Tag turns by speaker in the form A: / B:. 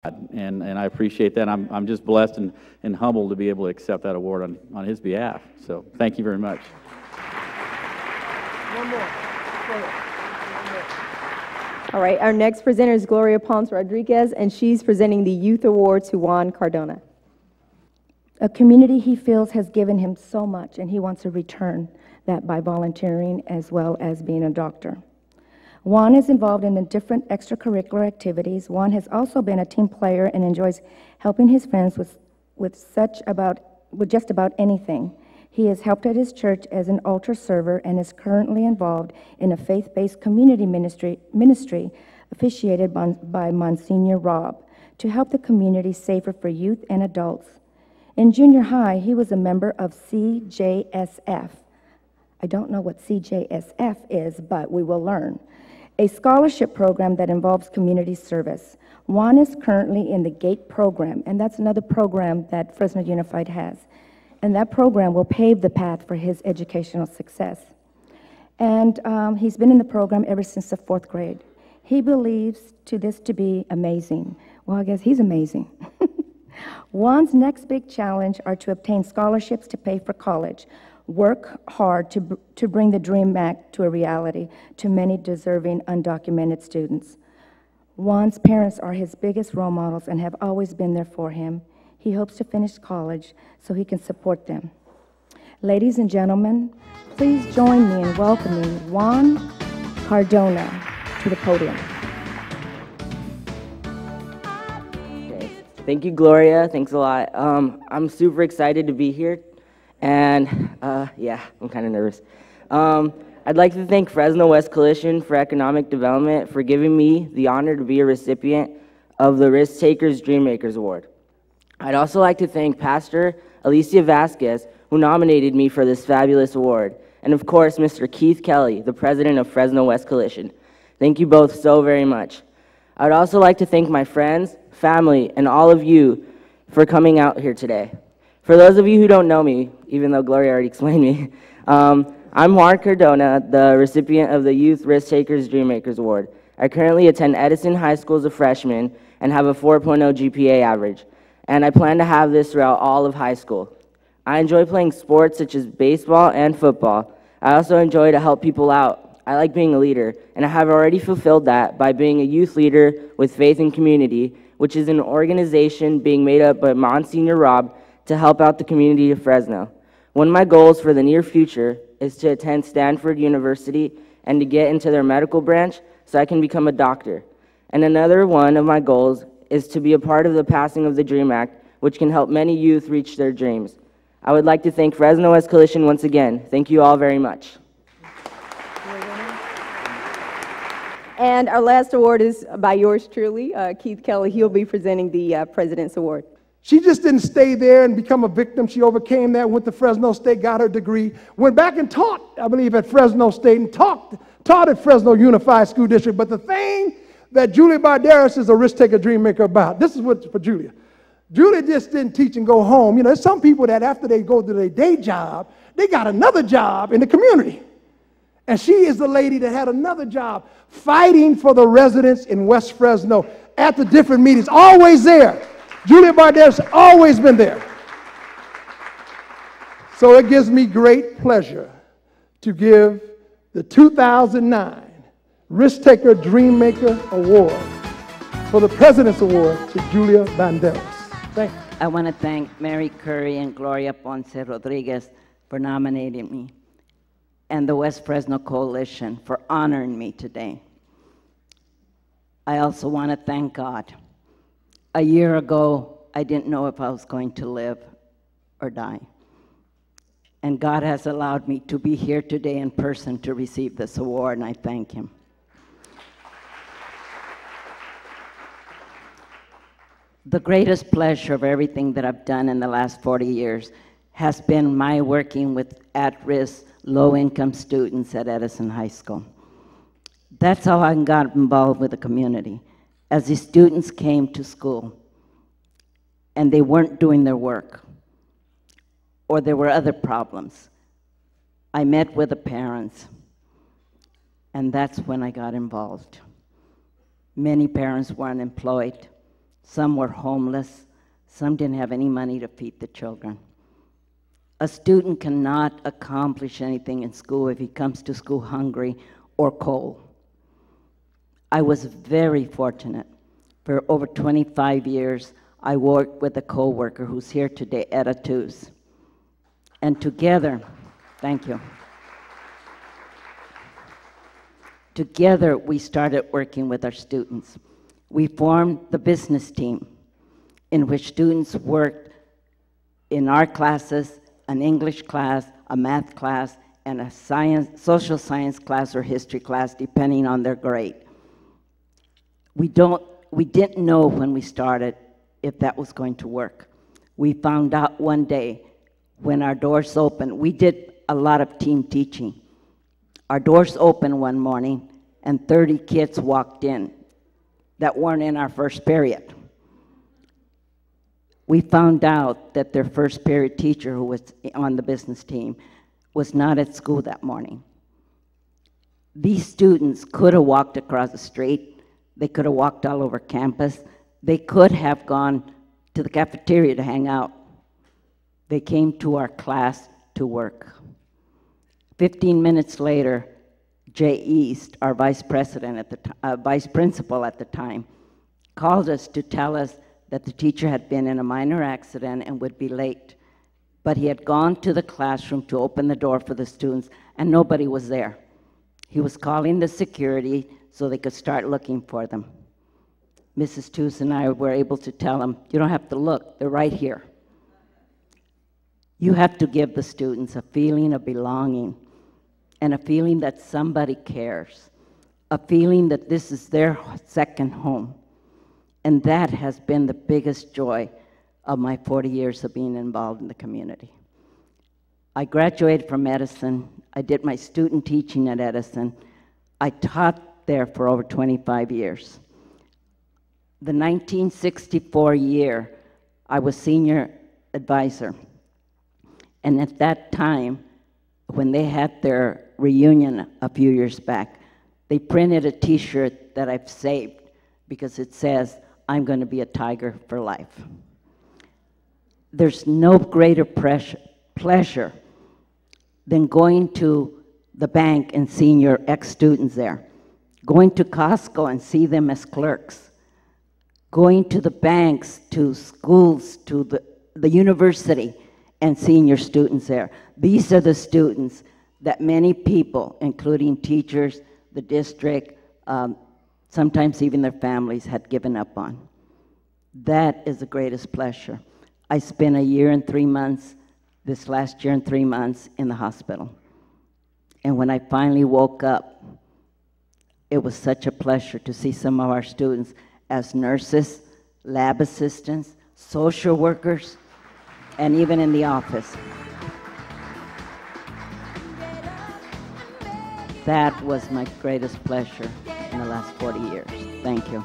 A: And I appreciate that. I'm just blessed and humbled to be able to accept that award on his behalf. So thank you very much.
B: One more.
C: All right, our next presenter is Gloria Ponce Rodriguez, and she's presenting the Youth Award to Juan Cardona. A community he feels has given him so much, and he wants to return that by volunteering as well as being a doctor. Juan is involved in the different extracurricular activities. Juan has also been a team player and enjoys helping his friends with just about anything. He has helped at his church as an altar server and is currently involved in a faith-based community ministry officiated by Monsignor Rob to help the community safer for youth and adults. In junior high, he was a member of CJSF. I don't know what CJSF is, but we will learn. A scholarship program that involves community service. Juan is currently in the GATE program, and that's another program that Fresno Unified has. And that program will pave the path for his educational success. And he's been in the program ever since the 4th grade. He believes this to be amazing. Well, I guess he's amazing. Juan's next big challenge are to obtain scholarships to pay for college, work hard to bring the dream back to a reality to many deserving undocumented students. Juan's parents are his biggest role models and have always been there for him. He hopes to finish college so he can support them. Ladies and gentlemen, please join me in welcoming Juan Cardona to the podium.
D: Okay. Thank you, Gloria. Thanks a lot. I'm super excited to be here. And yeah, I'm kind of nervous. I'd like to thank Fresno West Coalition for Economic Development for giving me the honor to be a recipient of the Risk Takers Dream Makers Award. I'd also like to thank Pastor Alicia Vasquez, who nominated me for this fabulous award, and of course, Mr. Keith Kelly, the president of Fresno West Coalition. Thank you both so very much. I'd also like to thank my friends, family, and all of you for coming out here today. For those of you who don't know me, even though Gloria already explained me, I'm Juan Cardona, the recipient of the Youth Risk Takers Dream Makers Award. I currently attend Edison High School as a freshman and have a 4.0 GPA average, and I plan to have this throughout all of high school. I enjoy playing sports such as baseball and football. I also enjoy to help people out. I like being a leader, and I have already fulfilled that by being a youth leader with Faith and Community, which is an organization being made up by Monsignor Rob to help out the community of Fresno. One of my goals for the near future is to attend Stanford University and to get into their medical branch so I can become a doctor. And another one of my goals is to be a part of the passing of the DREAM Act, which can help many youth reach their dreams. I would like to thank Fresno West Coalition once again. Thank you all very much.
C: And our last award is by yours truly, Keith Kelly. He'll be presenting the President's Award.
B: She just didn't stay there and become a victim. She overcame that, went to Fresno State, got her degree, went back and taught, I believe, at Fresno State and taught at Fresno Unified School District. But the thing that Julia Barderas is a risk-taker, dream maker about, this is what for Julia. Julia just didn't teach and go home. You know, there's some people that after they go to their day job, they got another job in the community. And she is the lady that had another job fighting for the residents in West Fresno at the different meetings, always there. Julia Barderas has always been there. So it gives me great pleasure to give the 2009 Risk Taker Dream Maker Award for the President's Award to Julia Banderas. Thank you.
E: I want to thank Mary Curry and Gloria Ponce Rodriguez for nominating me, and the West Fresno Coalition for honoring me today. I also want to thank God. A year ago, I didn't know if I was going to live or die. And God has allowed me to be here today in person to receive this award, and I thank Him. The greatest pleasure of everything that I've done in the last 40 years has been my working with at-risk, low-income students at Edison High School. That's how I got involved with the community. As the students came to school and they weren't doing their work, or there were other problems, I met with the parents, and that's when I got involved. Many parents were unemployed. Some were homeless. Some didn't have any money to feed the children. A student cannot accomplish anything in school if he comes to school hungry or cold. I was very fortunate. For over 25 years, I worked with a coworker who's here today, Etta Tooze. And together, thank you. Together, we started working with our students. We formed the business team, in which students worked in our classes, an English class, a math class, and a social science class or history class, depending on their grade. We didn't know when we started if that was going to work. We found out one day when our doors opened. We did a lot of team teaching. Our doors opened one morning, and 30 kids walked in that weren't in our first period. We found out that their first period teacher, who was on the business team, was not at school that morning. These students could have walked across the street. They could have walked all over campus. They could have gone to the cafeteria to hang out. They came to our class to work. 15 minutes later, Jay East, our vice principal at the time, called us to tell us that the teacher had been in a minor accident and would be late. But he had gone to the classroom to open the door for the students, and nobody was there. He was calling the security so they could start looking for them. Mrs. Tooze and I were able to tell him, you don't have to look, they're right here. You have to give the students a feeling of belonging and a feeling that somebody cares, a feeling that this is their second home. And that has been the biggest joy of my 40 years of being involved in the community. I graduated from Edison. I did my student teaching at Edison. I taught there for over 25 years. The 1964 year, I was senior advisor. And at that time, when they had their reunion a few years back, they printed a t-shirt that I've saved because it says, I'm going to be a Tiger for life. There's no greater pleasure than going to the bank and seeing your ex-students there, going to Costco and see them as clerks, going to the banks, to schools, to the university, and seeing your students there. These are the students that many people, including teachers, the district, sometimes even their families, had given up on. That is the greatest pleasure. I spent a year and 3 months, this last year and 3 months, in the hospital. And when I finally woke up, it was such a pleasure to see some of our students as nurses, lab assistants, social workers, and even in the office. That was my greatest pleasure in the last 40 years. Thank you.